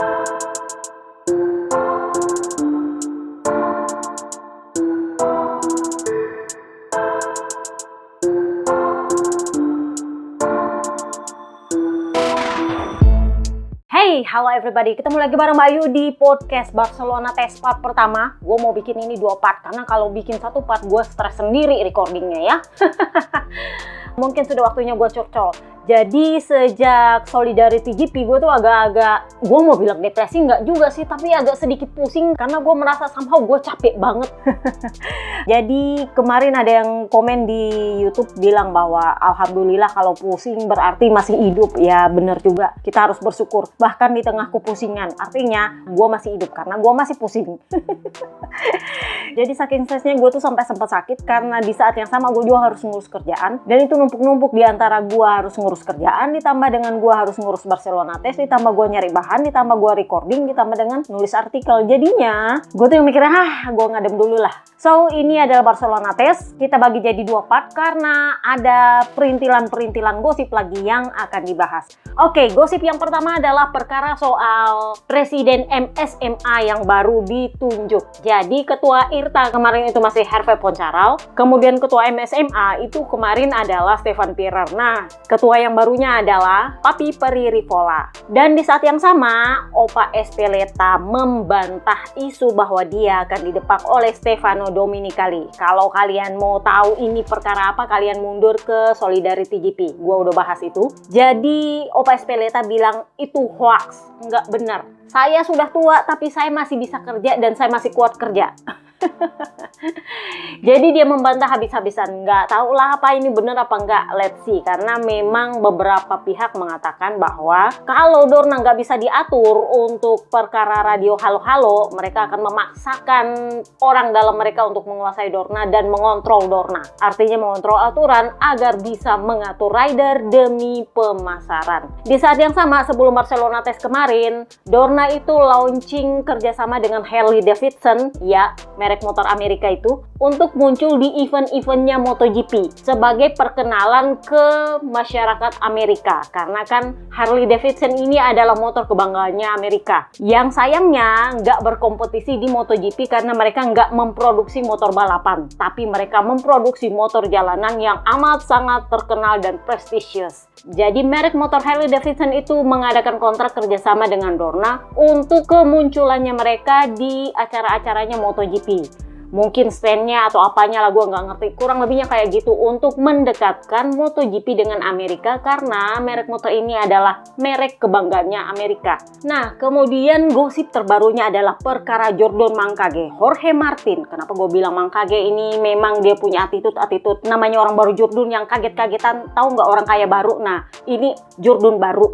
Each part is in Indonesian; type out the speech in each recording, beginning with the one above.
Hey, halo everybody, ketemu lagi bareng Mbak Ayu di podcast Barcelona Test Part pertama. Gue mau bikin ini 2 part, karena kalau bikin 1 part gue stres sendiri recordingnya ya. Mungkin sudah waktunya gue curcol. Jadi sejak Solidarity GP gue tuh agak-agak, gue mau bilang depresi nggak juga sih, tapi agak sedikit pusing karena gue merasa somehow gue capek banget. Jadi kemarin ada yang komen di YouTube bilang bahwa alhamdulillah kalau pusing berarti masih hidup. Ya bener juga, kita harus bersyukur bahkan di tengah kepusingan. Artinya gue masih hidup karena gue masih pusing. Jadi saking stresnya gue tuh sampai sempat sakit karena di saat yang sama gue juga harus ngurus kerjaan, dan itu numpuk-numpuk di antara gue harus ngurus kerjaan, ditambah dengan gue harus ngurus Barcelona Test, ditambah gue nyari bahan, ditambah gue recording, ditambah dengan nulis artikel. Jadinya gue tuh yang mikirnya, gue ngadem dulu lah. So ini adalah Barcelona Test, kita bagi jadi 2 part karena ada perintilan-perintilan gosip lagi yang akan dibahas. Oke, gosip yang pertama adalah perkara soal Presiden MSMA yang baru ditunjuk. Jadi ketua IRTA kemarin itu masih Hervé Poncharal, kemudian ketua MSMA itu kemarin adalah Stefan Pirer. Nah, ketua yang barunya adalah Papi Peri Rivola. Dan di saat yang sama, Opa Ezpeleta membantah isu bahwa dia akan didepak oleh Stefano Domenicali. Kalau kalian mau tahu ini perkara apa, kalian mundur ke Solidarity GP. Gua udah bahas itu. Jadi Opa Ezpeleta bilang itu hoax, nggak benar. Saya sudah tua tapi saya masih bisa kerja dan saya masih kuat kerja. Jadi dia membantah habis-habisan. Nggak tahu lah apa ini benar apa nggak, let's see. Karena memang beberapa pihak mengatakan bahwa kalau Dorna nggak bisa diatur untuk perkara radio halo-halo, mereka akan memaksakan orang dalam mereka untuk menguasai Dorna dan mengontrol Dorna. Artinya mengontrol aturan agar bisa mengatur rider demi pemasaran. Di saat yang sama, sebelum Barcelona Test kemarin, Dorna itu launching kerjasama dengan Harley Davidson, ya merek motor Amerika itu, untuk muncul di event-eventnya MotoGP sebagai perkenalan ke masyarakat Amerika. Karena kan Harley Davidson ini adalah motor kebanggaannya Amerika, yang sayangnya nggak berkompetisi di MotoGP karena mereka nggak memproduksi motor balapan, tapi mereka memproduksi motor jalanan yang amat sangat terkenal dan prestisius. Jadi merek motor Harley Davidson itu mengadakan kontrak kerjasama dengan Dorna untuk kemunculannya mereka di acara-acaranya MotoGP. Mungkin standnya atau apanya lah, gue nggak ngerti. Kurang lebihnya kayak gitu, untuk mendekatkan MotoGP dengan Amerika karena merek motor ini adalah merek kebanggaannya Amerika. Nah, kemudian gosip terbarunya adalah perkara Jordan Mancage, Jorge Martin. Kenapa gue bilang Mancage ini? Memang dia punya attitude. Namanya orang baru Jordan yang kaget-kagetan. Tahu nggak, orang kaya baru? Nah, ini Jordan baru.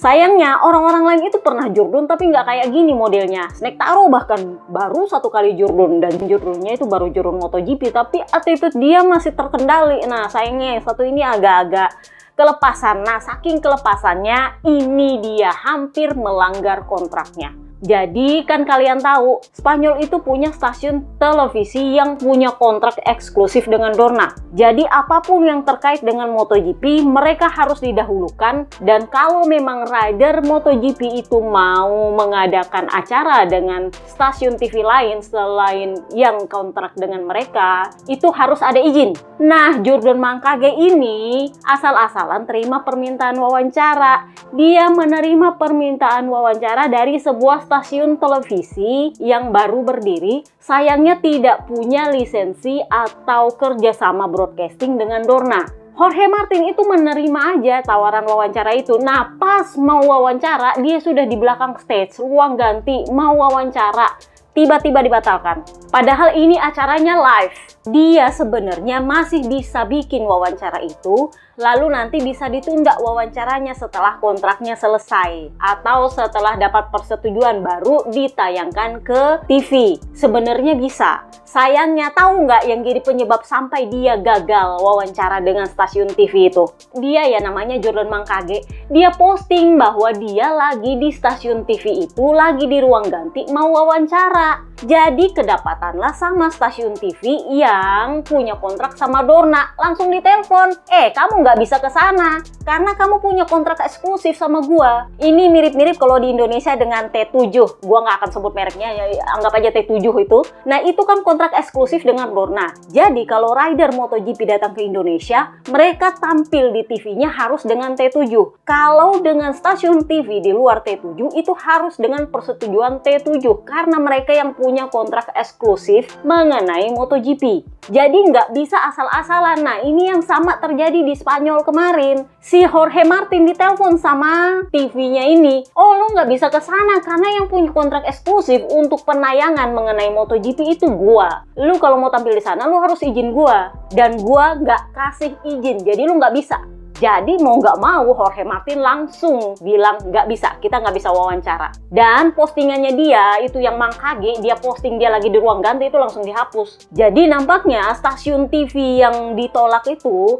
Sayangnya orang-orang lain itu pernah Jordan tapi nggak kayak gini modelnya. Snack Taro bahkan baru 1 kali Jordan, dan Jordannya itu baru Jordan MotoGP, tapi attitude dia masih terkendali. Nah sayangnya yang satu ini agak-agak kelepasan. Nah saking kelepasannya ini dia hampir melanggar kontraknya. Jadi kan kalian tahu, Spanyol itu punya stasiun televisi yang punya kontrak eksklusif dengan Dorna. Jadi apapun yang terkait dengan MotoGP, mereka harus didahulukan. Dan kalau memang rider MotoGP itu mau mengadakan acara dengan stasiun TV lain selain yang kontrak dengan mereka, itu harus ada izin. Nah, Jordan Mancage ini asal-asalan terima permintaan wawancara. Dia menerima permintaan wawancara dari sebuah stasiun televisi yang baru berdiri, sayangnya tidak punya lisensi atau kerjasama broadcasting dengan Dorna. Jorge Martin itu menerima aja tawaran wawancara itu. Nah, pas mau wawancara, dia sudah di belakang stage, ruang ganti, mau wawancara. Tiba-tiba dibatalkan. Padahal ini acaranya live. Dia sebenarnya masih bisa bikin wawancara itu, lalu nanti bisa ditunda wawancaranya setelah kontraknya selesai atau setelah dapat persetujuan baru ditayangkan ke TV. Sebenarnya bisa. Sayangnya tahu nggak yang jadi penyebab sampai dia gagal wawancara dengan stasiun TV itu? Dia ya namanya Jordan Mancage. Dia posting bahwa dia lagi di stasiun TV itu, lagi di ruang ganti mau wawancara. Jadi kedapatanlah sama stasiun TV yang punya kontrak sama Dorna. Langsung ditelepon, kamu nggak bisa ke sana karena kamu punya kontrak eksklusif sama gua. Ini mirip-mirip kalau di Indonesia dengan T7. Gua nggak akan sebut mereknya, ya, anggap aja T7 itu. Nah, itu kan kontrak eksklusif dengan Dorna. Jadi kalau rider MotoGP datang ke Indonesia, mereka tampil di TV-nya harus dengan T7. Kalau dengan stasiun TV di luar T7 itu harus dengan persetujuan T7 karena mereka yang punya kontrak eksklusif mengenai MotoGP. Jadi nggak bisa asal-asalan. Nah, ini yang sama terjadi di Spanyol kemarin. Si Jorge Martin ditelepon sama TV-nya ini. Oh, lu nggak bisa ke sana karena yang punya kontrak eksklusif untuk penayangan mengenai MotoGP itu gua. Lu kalau mau tampil di sana, lu harus izin gua. Dan gua nggak kasih izin, jadi lu nggak bisa. Jadi mau nggak mau Jorge Martin langsung bilang nggak bisa, kita nggak bisa wawancara. Dan postingannya dia itu yang Mang Kage, dia posting dia lagi di ruang ganti itu langsung dihapus. Jadi nampaknya stasiun TV yang ditolak itu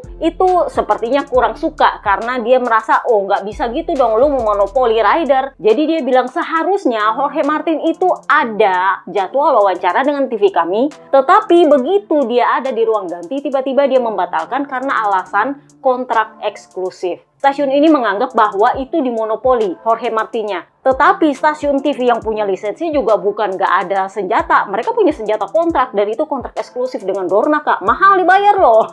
sepertinya kurang suka karena dia merasa oh nggak bisa gitu dong, lu memonopoli rider. Jadi dia bilang seharusnya Jorge Martin itu ada jadwal wawancara dengan TV kami, tetapi begitu dia ada di ruang ganti tiba-tiba dia membatalkan karena alasan kontrak eksklusif. Stasiun ini menganggap bahwa itu dimonopoli Jorge Martinnya. Tetapi stasiun TV yang punya lisensi juga bukan nggak ada senjata. Mereka punya senjata kontrak dan itu kontrak eksklusif dengan Dorna, Kak. Mahal dibayar loh.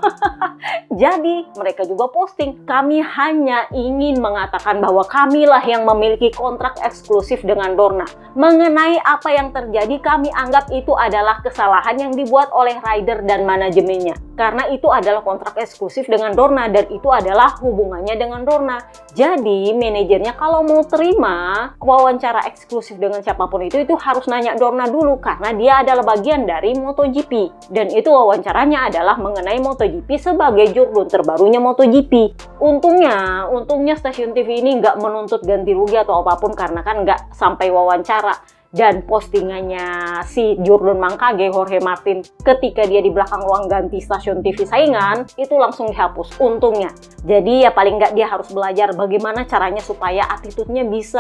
Jadi mereka juga posting, kami hanya ingin mengatakan bahwa kamilah yang memiliki kontrak eksklusif dengan Dorna. Mengenai apa yang terjadi, kami anggap itu adalah kesalahan yang dibuat oleh rider dan manajemennya. Karena itu adalah kontrak eksklusif dengan Dorna dan itu adalah hubungannya dengan Dorna. Jadi manajernya kalau mau terima wawancara eksklusif dengan siapapun itu harus nanya Dorna dulu karena dia adalah bagian dari MotoGP dan itu wawancaranya adalah mengenai MotoGP sebagai jurun terbarunya MotoGP. Untungnya stasiun TV ini nggak menuntut ganti rugi atau apapun karena kan nggak sampai wawancara. Dan postingannya si Jurdon Mang Kage, Jorge Martin, ketika dia di belakang ruang ganti stasiun TV saingan, itu langsung dihapus, untungnya. Jadi ya paling nggak dia harus belajar bagaimana caranya supaya attitude-nya bisa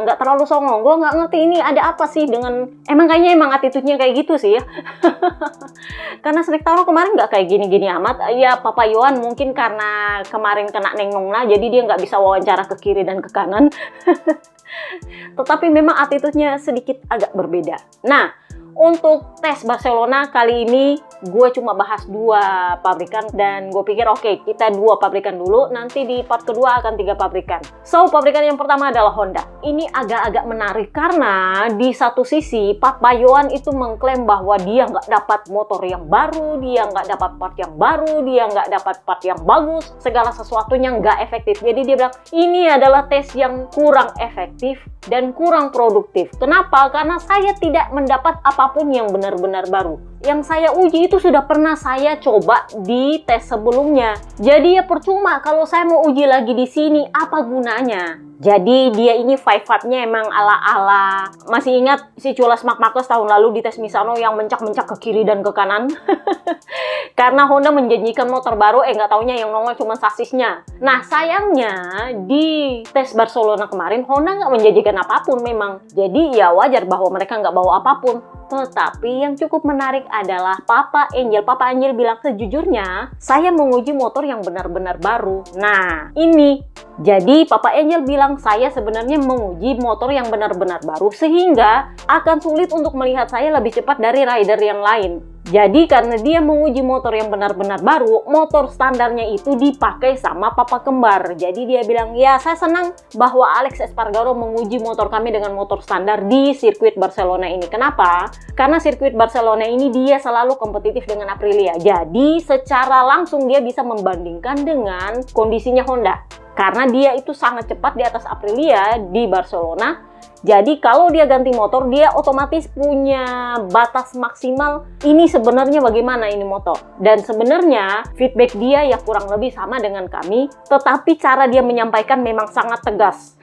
nggak terlalu songong. Gue nggak ngerti ini ada apa sih dengan, emang attitude-nya kayak gitu sih ya. Karena Snektaro kemarin nggak kayak gini-gini amat. Ya Papa Yohan mungkin karena kemarin kena nengongna, jadi dia nggak bisa wawancara ke kiri dan ke kanan. Tetapi memang attitude-nya sedikit agak berbeda. Nah, untuk tes Barcelona kali ini gue cuma bahas 2 pabrikan dan gue pikir oke, kita 2 pabrikan dulu, nanti di part kedua akan 3 pabrikan. So, pabrikan yang pertama adalah Honda. Ini agak-agag menarik karena di satu sisi Papa Yohan itu mengklaim bahwa dia nggak dapat motor yang baru, dia nggak dapat part yang baru, dia nggak dapat part yang bagus, segala sesuatunya nggak efektif. Jadi dia bilang ini adalah tes yang kurang efektif dan kurang produktif. Kenapa? Karena saya tidak mendapat apapun yang benar-benar baru. Yang saya uji itu sudah pernah saya coba di tes sebelumnya. Jadi ya percuma kalau saya mau uji lagi di sini, apa gunanya? Jadi dia ini five-nya emang ala-ala. Masih ingat si Culas Marc Marquez tahun lalu di tes Misano yang mencak-mencak ke kiri dan ke kanan? Karena Honda menjanjikan motor baru, nggak taunya yang nongol cuma sasisnya. Nah sayangnya di tes Barcelona kemarin Honda nggak menjanjikan apapun memang. Jadi ya wajar bahwa mereka nggak bawa apapun. Tetapi yang cukup menarik adalah Papa Angel bilang sejujurnya saya menguji motor yang benar-benar baru. Nah ini, jadi Papa Angel bilang saya sebenarnya menguji motor yang benar-benar baru sehingga akan sulit untuk melihat saya lebih cepat dari rider yang lain. Jadi karena dia menguji motor yang benar-benar baru, motor standarnya itu dipakai sama papa kembar. Jadi dia bilang, ya saya senang bahwa Alex Espargaro menguji motor kami dengan motor standar di sirkuit Barcelona ini. Kenapa? Karena sirkuit Barcelona ini dia selalu kompetitif dengan Aprilia. Jadi secara langsung dia bisa membandingkan dengan kondisinya Honda. Karena dia itu sangat cepat di atas Aprilia di Barcelona. Jadi kalau dia ganti motor, dia otomatis punya batas maksimal ini sebenarnya bagaimana ini motor. Dan sebenarnya feedback dia ya kurang lebih sama dengan kami, tetapi cara dia menyampaikan memang sangat tegas.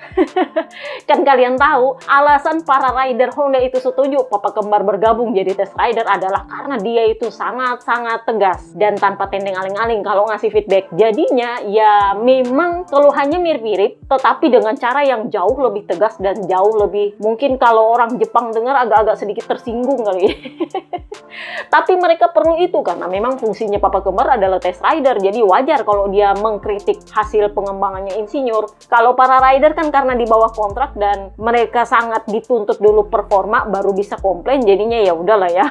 Kan kalian tahu, alasan para rider Honda itu setuju Papa Kembar bergabung jadi test rider adalah karena dia itu sangat-sangat tegas dan tanpa tendeng aling-aling kalau ngasih feedback. Jadinya ya memang keluhannya mirip-mirip, tetapi dengan cara yang jauh lebih tegas dan jauh lebih, mungkin kalau orang Jepang dengar agak-agak sedikit tersinggung kali. Tapi mereka perlu itu karena memang fungsinya papa kembar adalah test rider. Jadi wajar kalau dia mengkritik hasil pengembangannya insinyur. Kalau para rider kan karena di bawah kontrak dan mereka sangat dituntut dulu performa baru bisa komplain, jadinya ya udahlah ya.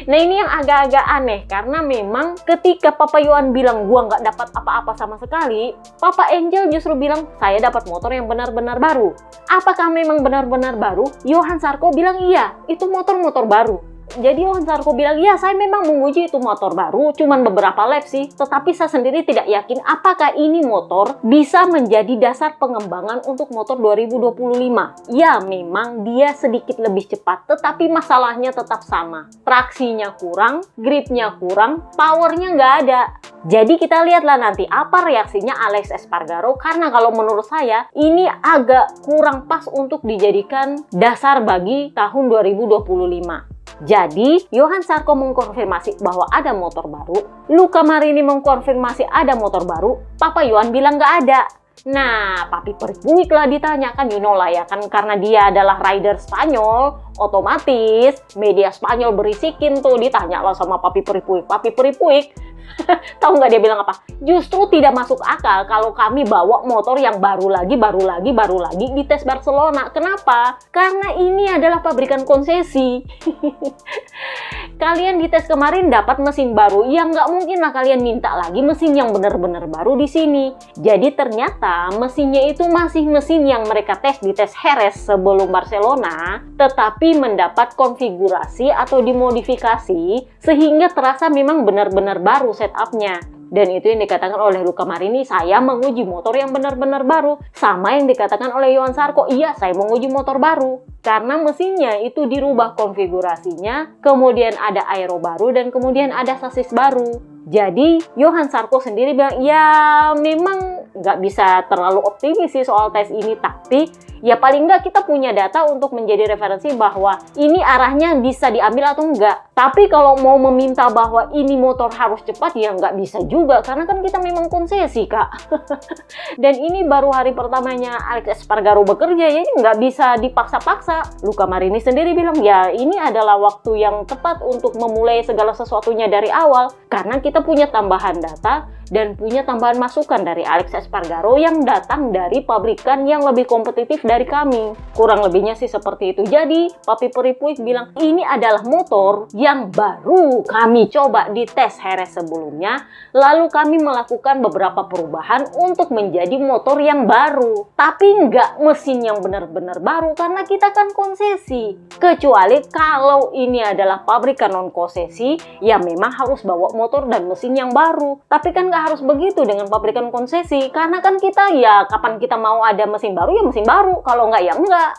Nah ini yang agak-agak aneh karena memang ketika Papa Yohan bilang gua nggak dapat apa-apa sama sekali, Papa Angel justru bilang saya dapat motor yang benar-benar baru. Apakah memang benar-benar baru? Johan Sarko bilang iya, itu motor-motor baru. Jadi Johan Sarko bilang, ya saya memang menguji itu motor baru, cuman beberapa lap sih. Tetapi saya sendiri tidak yakin apakah ini motor bisa menjadi dasar pengembangan untuk motor 2025. Ya memang dia sedikit lebih cepat, tetapi masalahnya tetap sama. Traksinya kurang, gripnya kurang, powernya nggak ada. Jadi kita lihatlah nanti apa reaksinya Alex Espargaro, karena kalau menurut saya ini agak kurang pas untuk dijadikan dasar bagi tahun 2025. Jadi, Johan Sarko mengkonfirmasi bahwa ada motor baru, Luca Marini mengkonfirmasi ada motor baru, Papa Yohan bilang nggak ada. Nah, Papi Peripuik lah ditanyakan, you know lah ya, kan karena dia adalah rider Spanyol, otomatis media Spanyol berisikin tuh, ditanya lah sama Papi Peripuik. Papi Peripuik, tahu nggak dia bilang apa? Justru tidak masuk akal kalau kami bawa motor yang baru lagi di tes Barcelona. Kenapa? Karena ini adalah pabrikan konsesi. Kalian di tes kemarin dapat mesin baru, ya nggak mungkin lah kalian minta lagi mesin yang benar-benar baru di sini. Jadi ternyata mesinnya itu masih mesin yang mereka tes di tes Jerez sebelum Barcelona, tetapi mendapat konfigurasi atau dimodifikasi sehingga terasa memang benar-benar baru setupnya. Dan itu yang dikatakan oleh Luca Marini, saya menguji motor yang benar-benar baru. Sama yang dikatakan oleh Johan Sarko, iya saya menguji motor baru. Karena mesinnya itu dirubah konfigurasinya, kemudian ada aero baru, dan kemudian ada sasis baru. Jadi Johan Sarko sendiri bilang, ya memang nggak bisa terlalu optimis sih soal tes ini, tapi ya paling nggak kita punya data untuk menjadi referensi bahwa ini arahnya bisa diambil atau enggak. Tapi kalau mau meminta bahwa ini motor harus cepat, ya nggak bisa juga, karena kan kita memang konsesi, Kak. Dan ini baru hari pertamanya Alex Espargaro bekerja, ya nggak bisa dipaksa-paksa. Luca Marini sendiri bilang, ya ini adalah waktu yang tepat untuk memulai segala sesuatunya dari awal, karena kita punya tambahan data dan punya tambahan masukan dari Alex Espargaro yang datang dari pabrikan yang lebih kompetitif dari kami. Kurang lebihnya sih seperti itu. Jadi Papi Peripuik bilang ini adalah motor yang baru kami coba di tes Jerez sebelumnya, lalu kami melakukan beberapa perubahan untuk menjadi motor yang baru. Tapi nggak mesin yang benar-benar baru karena kita kan konsesi. Kecuali kalau ini adalah pabrikan non konsesi, ya memang harus bawa motor dan mesin yang baru. Tapi kan nggak harus begitu dengan pabrikan konsesi, karena kan kita ya kapan kita mau ada mesin baru ya mesin baru, kalau nggak ya enggak.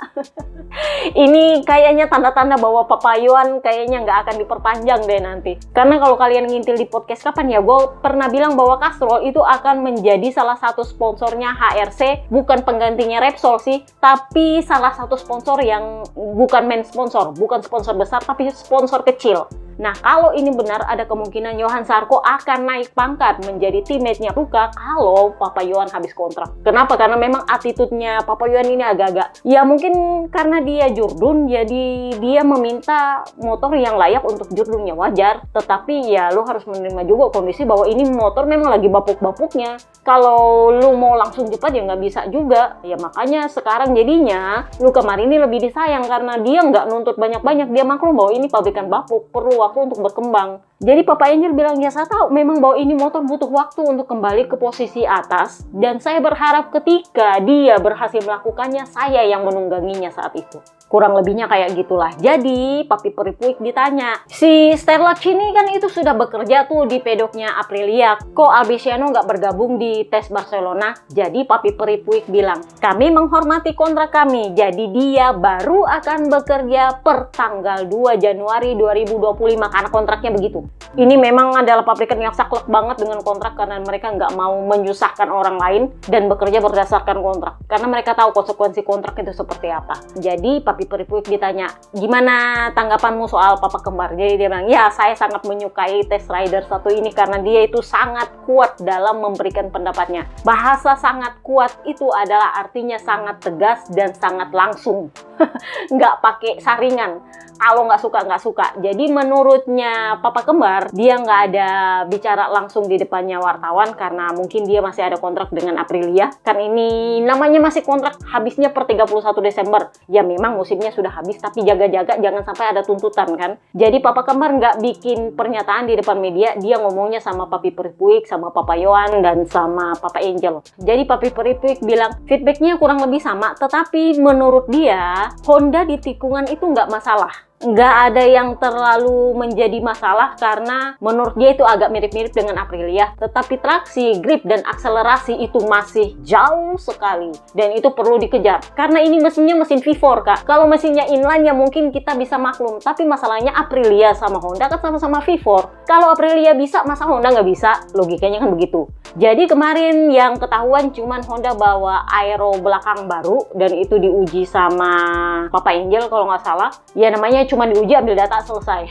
Ini kayaknya tanda-tanda bahwa Papa Yohan kayaknya nggak akan diperpanjang deh nanti, karena kalau kalian ngintil di podcast kapan ya, gue pernah bilang bahwa Castrol itu akan menjadi salah satu sponsornya HRC, bukan penggantinya Repsol sih, tapi salah satu sponsor yang bukan main sponsor, bukan sponsor besar tapi sponsor kecil. Nah, kalau ini benar, ada kemungkinan Johan Sarko akan naik pangkat menjadi teammate-nya Luca kalau Papa Yohan habis kontrak. Kenapa? Karena memang attitude-nya Papa Yohan ini agak-agak, ya mungkin karena dia jurdun, jadi dia meminta motor yang layak untuk jurdunnya, wajar. Tetapi ya lo harus menerima juga kondisi bahwa ini motor memang lagi bapuk-bapuknya. Kalau lo mau langsung cepat ya nggak bisa juga. Ya makanya sekarang jadinya Luca Marini lebih disayang karena dia nggak nuntut banyak-banyak. Dia maklum bahwa ini pabrikan bapuk, perlu waktu untuk berkembang. Jadi Papa Angel bilang, ya saya tahu memang bahwa ini motor butuh waktu untuk kembali ke posisi atas, dan saya berharap ketika dia berhasil melakukannya, saya yang menungganginya saat itu. Kurang lebihnya kayak gitulah. Jadi Papi Peripuik ditanya, si Sterlacini kan itu sudah bekerja tuh di pedoknya Aprilia, kok Albesiano nggak bergabung di tes Barcelona? Jadi Papi Peripuik bilang, kami menghormati kontrak kami, jadi dia baru akan bekerja per tanggal 2 Januari 2025 karena kontraknya begitu. lain. Ini memang adalah pabrikan yang saklek banget dengan kontrak karena mereka nggak mau menyusahkan orang lain dan bekerja berdasarkan kontrak. Karena mereka tahu konsekuensi kontrak itu seperti apa. Jadi Papi Peripuik ditanya, gimana tanggapanmu soal papa kembar? Jadi dia bilang, ya saya sangat menyukai Test Rider 1 ini karena dia itu sangat kuat dalam memberikan pendapatnya. Bahasa sangat kuat itu adalah artinya sangat tegas dan sangat langsung. Nggak pakai saringan. Kalau nggak suka, nggak suka. Jadi menurutnya papa kembar, dia nggak ada bicara langsung di depannya wartawan karena mungkin dia masih ada kontrak dengan Aprilia. Kan ini namanya masih kontrak habisnya per 31 Desember. Ya memang musimnya sudah habis, tapi jaga-jaga jangan sampai ada tuntutan kan. Jadi papa kembar nggak bikin pernyataan di depan media, dia ngomongnya sama Papi Peripuik, sama Papa Yohan, dan sama Papa Angel. Jadi Papi Peripuik bilang feedbacknya kurang lebih sama, tetapi menurut dia Honda di tikungan itu nggak masalah. Nggak ada yang terlalu menjadi masalah karena menurut dia itu agak mirip-mirip dengan Aprilia, tetapi traksi, grip, dan akselerasi itu masih jauh sekali dan itu perlu dikejar karena ini mesinnya mesin V4 Kak. Kalau mesinnya inline ya mungkin kita bisa maklum, tapi masalahnya Aprilia sama Honda kan sama-sama V4. Kalau Aprilia bisa, masa Honda nggak bisa? Logikanya kan begitu. Jadi kemarin yang ketahuan cuman Honda bawa aero belakang baru dan itu diuji sama Papa Angel kalau nggak salah. Ya namanya cuma diuji, ambil data, selesai.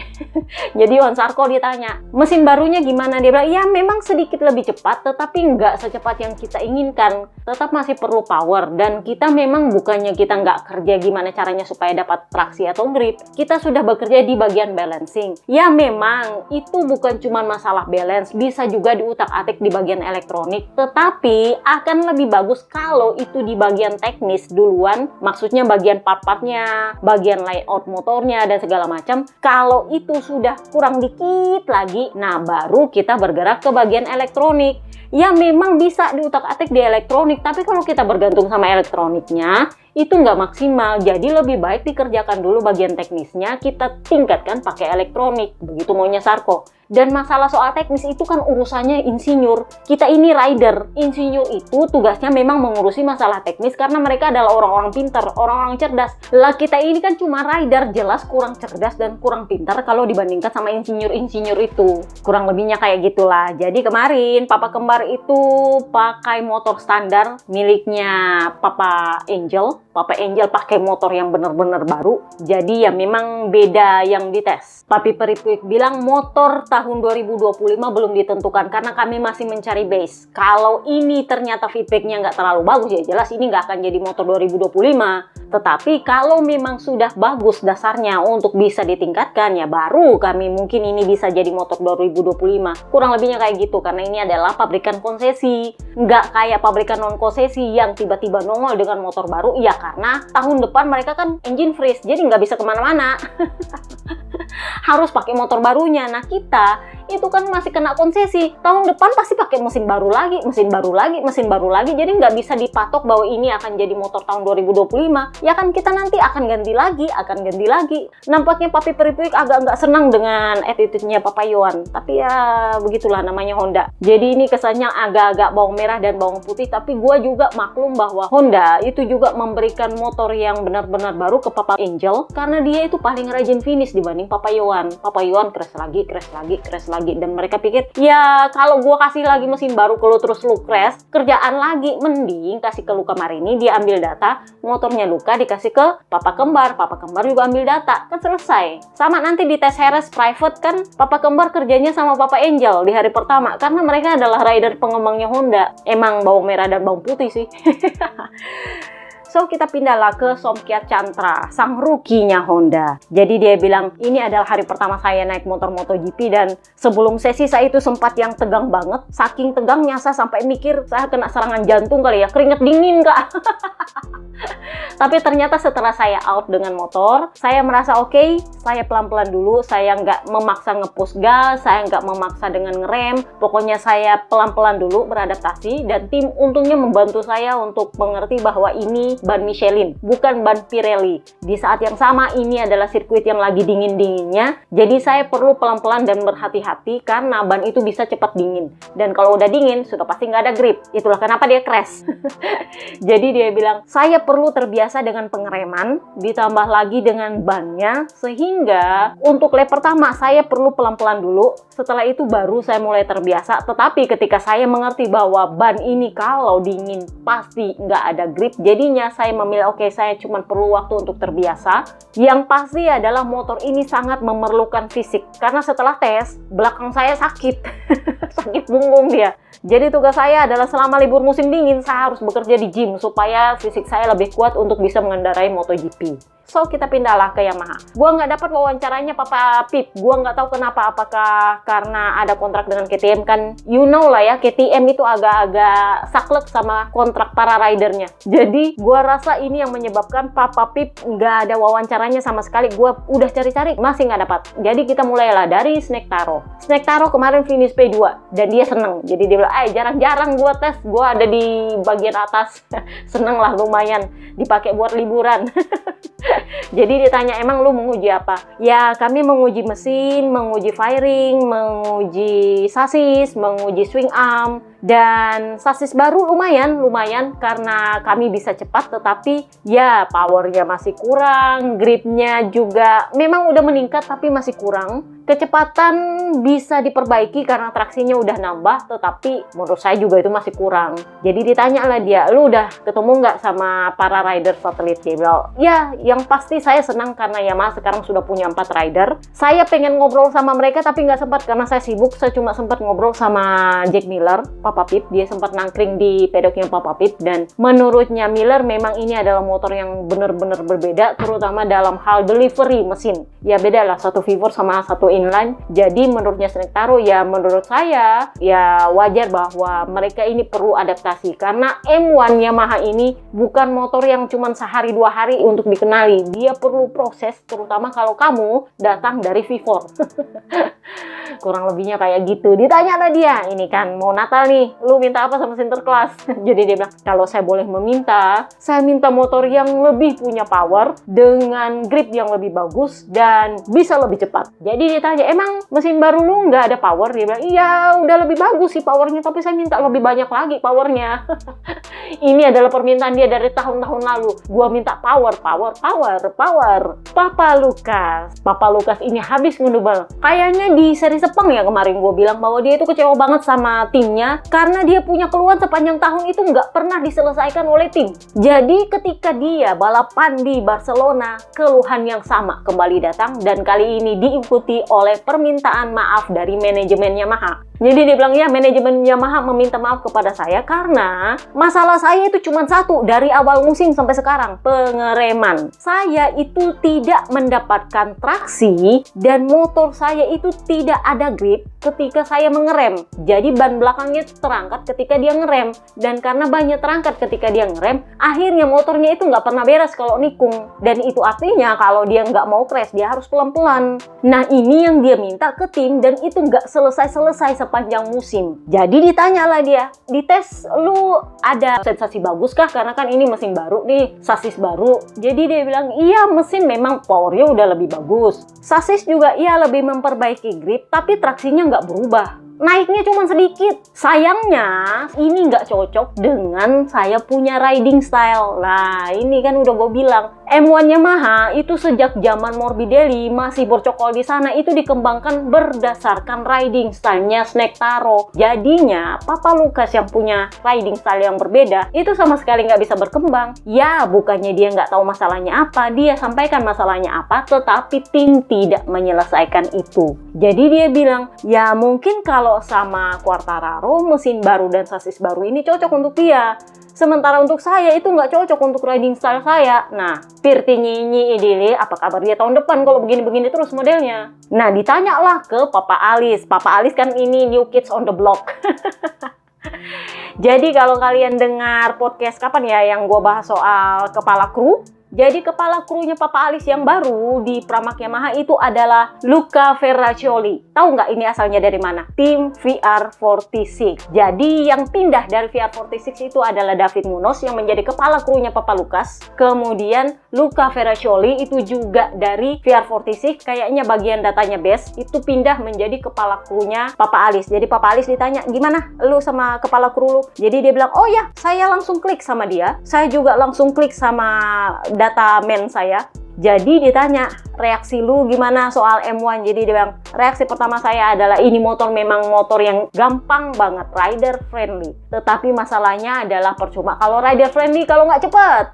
Jadi Yohan Sarko ditanya, mesin barunya gimana? Dia bilang, ya memang sedikit lebih cepat, tetapi nggak secepat yang kita inginkan. Tetap masih perlu power, dan kita memang bukannya kita nggak kerja gimana caranya supaya dapat traksi atau grip. Kita sudah bekerja di bagian balancing. Ya memang, itu bukan cuma masalah balance, bisa juga diutak-atik di bagian elektronik, tetapi akan lebih bagus kalau itu di bagian teknis duluan, maksudnya bagian part-partnya, bagian layout motornya, dan segala macam. Kalau itu sudah kurang dikit lagi, nah baru kita bergerak ke bagian elektronik. Ya memang bisa diutak-atik di elektronik, tapi kalau kita bergantung sama elektroniknya itu nggak maksimal. Jadi lebih baik dikerjakan dulu bagian teknisnya, kita tingkatkan pakai elektronik. Begitu maunya Sarko. Dan masalah soal teknis itu kan urusannya insinyur. Kita ini rider. Insinyur itu tugasnya memang mengurusi masalah teknis karena mereka adalah orang-orang pintar, orang-orang cerdas. Lah kita ini kan cuma rider, jelas kurang cerdas dan kurang pintar kalau dibandingkan sama insinyur-insinyur itu. Kurang lebihnya kayak gitulah. Jadi kemarin Papa Kembar itu pakai motor standar miliknya Papa Angel. Papa Angel pakai motor yang benar-benar baru. Jadi ya memang beda yang dites. Papi Peripuik bilang motor tahun 2025 belum ditentukan karena kami masih mencari base. Kalau ini ternyata feedbacknya nggak terlalu bagus, ya jelas ini nggak akan jadi motor 2025. Tetapi kalau memang sudah bagus dasarnya untuk bisa ditingkatkan, ya baru kami mungkin ini bisa jadi motor 2025. Kurang lebihnya kayak gitu karena ini adalah pabrikan konsesi. Nggak kayak pabrikan non konsesi yang tiba-tiba nongol dengan motor baru. Ya karena tahun depan mereka kan engine freeze, jadi nggak bisa kemana-mana. Harus pakai motor barunya. Nah kita itu kan masih kena konsesi. Tahun depan pasti pakai mesin baru lagi, mesin baru lagi, mesin baru lagi. Jadi nggak bisa dipatok bahwa ini akan jadi motor tahun 2025. Ya kan kita nanti akan ganti lagi, akan ganti lagi. Nampaknya Papi Peripuik agak nggak senang dengan attitude-nya Papa Yohan. Tapi ya begitulah namanya Honda. Jadi ini kesannya agak-agak bawang merah dan bawang putih. Tapi gue juga maklum bahwa Honda itu juga memberikan motor yang benar-benar baru ke Papa Angel. Karena dia itu paling rajin finish dibanding Papa Yohan. Papa Yohan crash lagi, crash lagi, crash lagi. Dan mereka pikir, ya kalau gua kasih lagi mesin baru ke lu terus lu crash, kerjaan lagi. Mending kasih ke Luka Marini, dia ambil data, motornya Luka dikasih ke Papa Kembar juga ambil data, kan selesai. Sama nanti di tes Harris private kan, Papa Kembar kerjanya sama Papa Angel di hari pertama, karena mereka adalah rider pengembangnya Honda. Emang bawang merah dan bawang putih sih. So kita pindahlah ke Somkya Chantra, sang rukinya Honda. Jadi dia bilang, ini adalah hari pertama saya naik motor MotoGP dan sebelum sesi saya itu sempat yang tegang banget. Saking tegangnya saya sampai mikir saya kena serangan jantung kali ya, keringet dingin Kak. Tapi ternyata setelah saya out dengan motor, saya merasa oke, saya pelan-pelan dulu, saya nggak memaksa nge-push gas, saya nggak memaksa dengan ngerem. Pokoknya saya pelan-pelan dulu beradaptasi dan tim untungnya membantu saya untuk mengerti bahwa ini ban Michelin, bukan ban Pirelli. Di saat yang sama ini adalah sirkuit yang lagi dingin-dinginnya, jadi saya perlu pelan-pelan dan berhati-hati karena ban itu bisa cepat dingin. Dan kalau udah dingin, sudah pasti nggak ada grip. Itulah kenapa dia crash. Jadi dia bilang, saya perlu terbiasa dengan pengereman, ditambah lagi dengan bannya, sehingga untuk lap pertama saya perlu pelan-pelan dulu. Setelah itu baru saya mulai terbiasa. Tetapi ketika saya mengerti bahwa ban ini kalau dingin pasti nggak ada grip, jadinya saya memilih oke, saya cuma perlu waktu untuk terbiasa. Yang pasti adalah motor ini sangat memerlukan fisik, karena setelah tes belakang saya sakit. Sakit punggung dia. Jadi tugas saya adalah selama libur musim dingin saya harus bekerja di gym supaya fisik saya lebih kuat untuk bisa mengendarai MotoGP. So, kita pindahlah ke Yamaha. Gua nggak dapat wawancaranya Papa Pip. Gua nggak tahu kenapa. Apakah karena ada kontrak dengan KTM kan? You know lah ya, KTM itu agak-agak saklek sama kontrak para ridernya. Jadi, gua rasa ini yang menyebabkan Papa Pip nggak ada wawancaranya sama sekali. Gua udah cari-cari, masih nggak dapat. Jadi, kita mulailah dari Snake Taro. Snake Taro kemarin finish P2. Dan dia seneng. Jadi, dia bilang, jarang-jarang gua tes. Gua ada di bagian atas. Seneng lah, lumayan. Dipakai buat liburan. Jadi ditanya, emang lu menguji apa? Ya, kami menguji mesin, menguji fairing, menguji sasis, menguji swing arm. Dan sasis baru lumayan karena kami bisa cepat, tetapi ya powernya masih kurang, gripnya juga memang udah meningkat tapi masih kurang. Kecepatan bisa diperbaiki karena traksinya udah nambah, tetapi menurut saya juga itu masih kurang. Jadi ditanya lah dia, lu udah ketemu nggak sama para rider satelit? Dia bilang, ya yang pasti saya senang karena Yamaha sekarang sudah punya 4 rider. Saya pengen ngobrol sama mereka tapi nggak sempat karena saya sibuk. Saya cuma sempat ngobrol sama Jack Miller, Papa Pip. Dia sempat nangkring di pedoknya Papa Pip, dan menurutnya Miller memang ini adalah motor yang benar-benar berbeda, terutama dalam hal delivery mesin. Ya beda lah, satu V4 sama satu inline. Jadi menurutnya Snake Taro, ya menurut saya ya wajar bahwa mereka ini perlu adaptasi karena M1 Yamaha ini bukan motor yang cuma sehari 2 hari untuk dikenali. Dia perlu proses, terutama kalau kamu datang dari V4. Kurang lebihnya kayak gitu. Ditanya lah dia, ini kan mau Natal nih, lu minta apa sama Sinterklas? Jadi dia bilang, kalau saya boleh meminta, saya minta motor yang lebih punya power dengan grip yang lebih bagus dan bisa lebih cepat. Jadi ditanya, emang mesin baru lu nggak ada power? Dia bilang, iya udah lebih bagus sih powernya, tapi saya minta lebih banyak lagi powernya. Ini adalah permintaan dia dari tahun-tahun lalu. Gua minta power. Papa Lukas ini habis ngedubel. Kayaknya di seri Sepang ya kemarin gue bilang bahwa dia itu kecewa banget sama timnya karena dia punya keluhan sepanjang tahun itu nggak pernah diselesaikan oleh tim. Jadi ketika dia balapan di Barcelona, keluhan yang sama kembali datang dan kali ini diikuti oleh permintaan maaf dari manajemen Yamaha. Jadi dia bilang, ya manajemen Yamaha meminta maaf kepada saya karena masalah saya itu cuma satu dari awal musim sampai sekarang, pengereman. Saya itu tidak mendapatkan traksi dan motor saya itu tidak ada grip ketika saya mengerem. Jadi ban belakangnya terangkat ketika dia ngerem, dan karena bannya terangkat ketika dia ngerem, akhirnya motornya itu nggak pernah beres kalau nikung. Dan itu artinya kalau dia nggak mau crash, dia harus pelan-pelan. Nah ini yang dia minta ke tim dan itu nggak selesai-selesai sepanjang musim. Jadi ditanyalah dia, di tes lu ada sensasi bagus kah? Karena kan ini mesin baru nih, sasis baru. Jadi dia bilang, iya mesin memang powernya udah lebih bagus. Sasis juga iya lebih memperbaiki grip, tapi traksinya nggak berubah. Naiknya cuma sedikit. Sayangnya ini nggak cocok dengan saya punya riding style. Nah ini kan udah gue bilang, M1 Yamaha itu sejak zaman Morbidelli masih bercokol di sana itu dikembangkan berdasarkan riding stylenya Snake Taro. Jadinya Papa Lukas yang punya riding style yang berbeda itu sama sekali nggak bisa berkembang. Ya bukannya dia nggak tahu masalahnya apa, dia sampaikan masalahnya apa, tetapi tim tidak menyelesaikan itu. Jadi dia bilang, ya mungkin kalau sama Quartararo mesin baru dan sasis baru ini cocok untuk dia. Sementara untuk saya itu nggak cocok untuk riding style saya. Nah, Pirti Nyinyi Idili, apa kabar dia tahun depan kalau begini-begini terus modelnya? Nah, ditanyalah ke Papa Alis. Papa Alis kan ini new kids on the block. Jadi kalau kalian dengar podcast kapan ya yang gue bahas soal kepala kru, Jadi kepala krunya Papa Alis yang baru di Pramac Yamaha itu adalah Luca Ferraccioli. Tahu nggak ini asalnya dari mana? Tim VR46. Jadi yang pindah dari VR46 itu adalah David Munoz yang menjadi kepala krunya Papa Lucas. Kemudian Luca Ferraccioli itu juga dari VR46, kayaknya bagian datanya base, itu pindah menjadi kepala krunya Papa Alis. Jadi Papa Alis ditanya, gimana lu sama kepala kru lu? Jadi dia bilang, oh ya, saya langsung klik sama dia. Saya juga langsung klik sama data man saya. Jadi ditanya, reaksi lu gimana soal M1? Jadi dia bilang, reaksi pertama saya adalah ini motor memang motor yang gampang banget, rider friendly. Tetapi masalahnya adalah percuma kalau rider friendly kalau nggak cepet.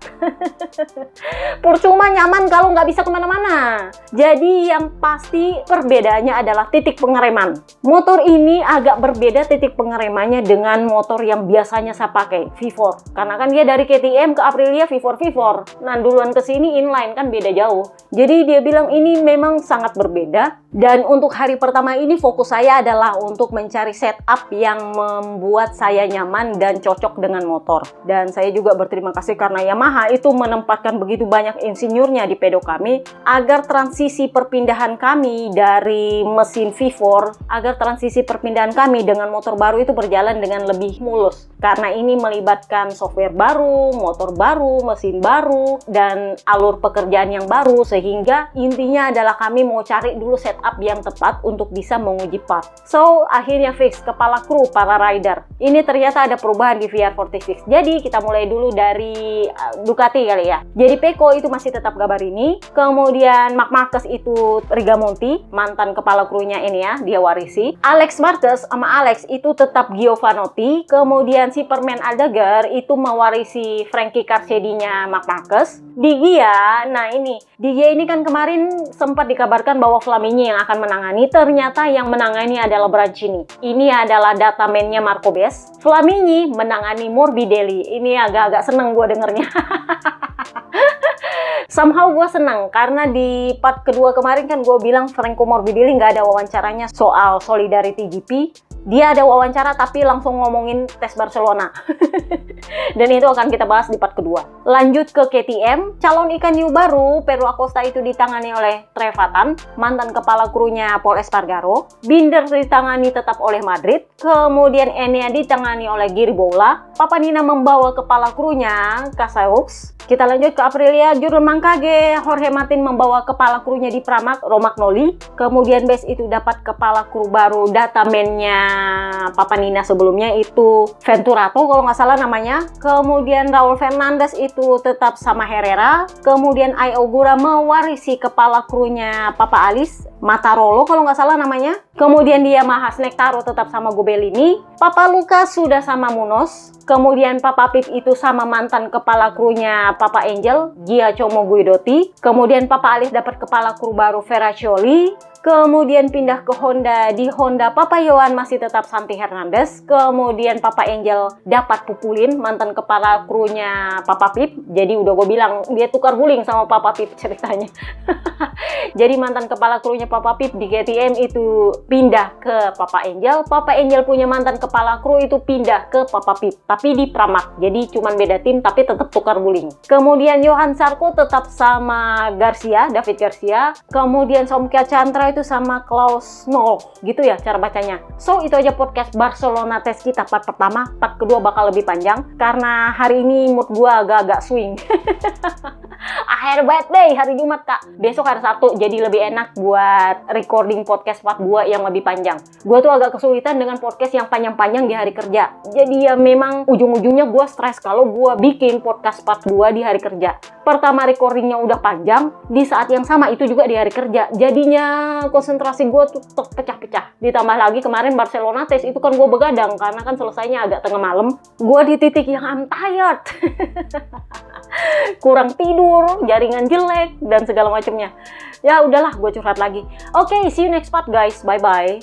Percuma nyaman kalau nggak bisa kemana-mana. Jadi yang pasti perbedaannya adalah titik pengereman. Motor ini agak berbeda titik pengeremannya dengan motor yang biasanya saya pakai, V4. Karena kan dia dari KTM ke Aprilia V4. Nah duluan ke sini inline kan beda jauh. Jadi dia bilang ini memang sangat berbeda, dan untuk hari pertama ini fokus saya adalah untuk mencari setup yang membuat saya nyaman dan cocok dengan motor. Dan saya juga berterima kasih karena Yamaha itu menempatkan begitu banyak insinyurnya di pedok kami agar transisi perpindahan kami dari mesin V4, agar transisi perpindahan kami dengan motor baru itu berjalan dengan lebih mulus. Karena ini melibatkan software baru, motor baru, mesin baru, dan alur pekerjaan yang baru, sehingga intinya adalah kami mau cari dulu setup yang tepat untuk bisa menguji part. So, akhirnya fix kepala kru para rider. Ini ternyata ada perubahan di VR46. Jadi, kita mulai dulu dari Ducati kali ya. Jadi, Pecco itu masih tetap Gabarini. Kemudian, Marc Marquez itu Rigamonti, mantan kepala krunya ini ya, dia warisi. Alex Marquez sama Alex itu tetap Giovanotti. Kemudian, si Perman Aldegar itu mewarisi Frankie Carcedi-nya Marc Marquez. Di Gia, nah di Gia ini kan kemarin sempat dikabarkan bahwa Flamini yang akan menangani, ternyata yang menangani adalah Brancini. Ini adalah data man-nya Marco Bes. Flamini menangani Morbidelli. Ini agak-agak seneng gue dengernya. Somehow gue senang karena di part kedua kemarin kan gue bilang Franco Morbidelli nggak ada wawancaranya soal Solidarity GP. Dia ada wawancara tapi langsung ngomongin tes Barcelona. Dan itu akan kita bahas di part kedua. Lanjut ke KTM, calon ikan hiu baru Pedro Acosta itu ditangani oleh Trevatan, mantan kepala krunya Paul Espargaro. Binder ditangani tetap oleh Madrid. Kemudian Enea ditangani oleh Giri Boula. Papanina membawa kepala krunya Casaux. Kita lanjut ke Aprilia, Jurgen Mankage, Jorge Martin membawa kepala krunya di Pramac, Romagnoli. Kemudian Bes itu dapat kepala kru baru, data man-nya Papanina sebelumnya itu Venturato kalau nggak salah namanya. Kemudian Raul Fernandez itu tetap sama Herrera. Kemudian Ai Ogura mewarisi kepala krunya Papa Alis, Matarolo kalau nggak salah namanya. Kemudian dia Yamaha Snectaro tetap sama Gobelini. Papa Lucas sudah sama Munoz. Kemudian Papa Pip itu sama mantan kepala krunya Papa Angel, Giacomo Guidotti. Kemudian Papa Alis dapat kepala kru baru Ferraccioli. Kemudian pindah ke Honda. Di Honda Papa Yohan masih tetap Santi Hernandez. Kemudian Papa Angel dapat Pupulin, mantan kepala krunya Papa Pip. Jadi udah gue bilang dia tukar guling sama Papa Pip ceritanya. Jadi mantan kepala krunya Papa Pip di KTM itu pindah ke Papa Angel. Papa Angel punya mantan kepala kru itu pindah ke Papa Pip, tapi di Pramac. Jadi cuman beda tim tapi tetap tukar guling. Kemudian Johan Sarko tetap sama Garcia, David Garcia. Kemudian Somkia Chandra itu sama Klaus Noll, gitu ya cara bacanya. So itu aja podcast Barcelona test kita part pertama. Part kedua bakal lebih panjang karena hari ini mood gua agak-agak swing. Akhir bad day hari Jumat kak, besok hari Sabtu, jadi lebih enak buat recording podcast part 2 yang lebih panjang. Gua tuh agak kesulitan dengan podcast yang panjang-panjang di hari kerja. Jadi ya memang ujung-ujungnya gua stres kalau gua bikin podcast part 2 di hari kerja. Pertama recordingnya udah panjang, di saat yang sama itu juga di hari kerja. Jadinya konsentrasi gue tuh pecah-pecah. Ditambah lagi kemarin Barcelona test itu kan gue begadang karena kan selesainya agak tengah malam. Gue di titik yang I'm tired. Kurang tidur, jaringan jelek, dan segala macamnya. Ya udahlah, gue curhat lagi. Oke, see you next part guys. Bye-bye.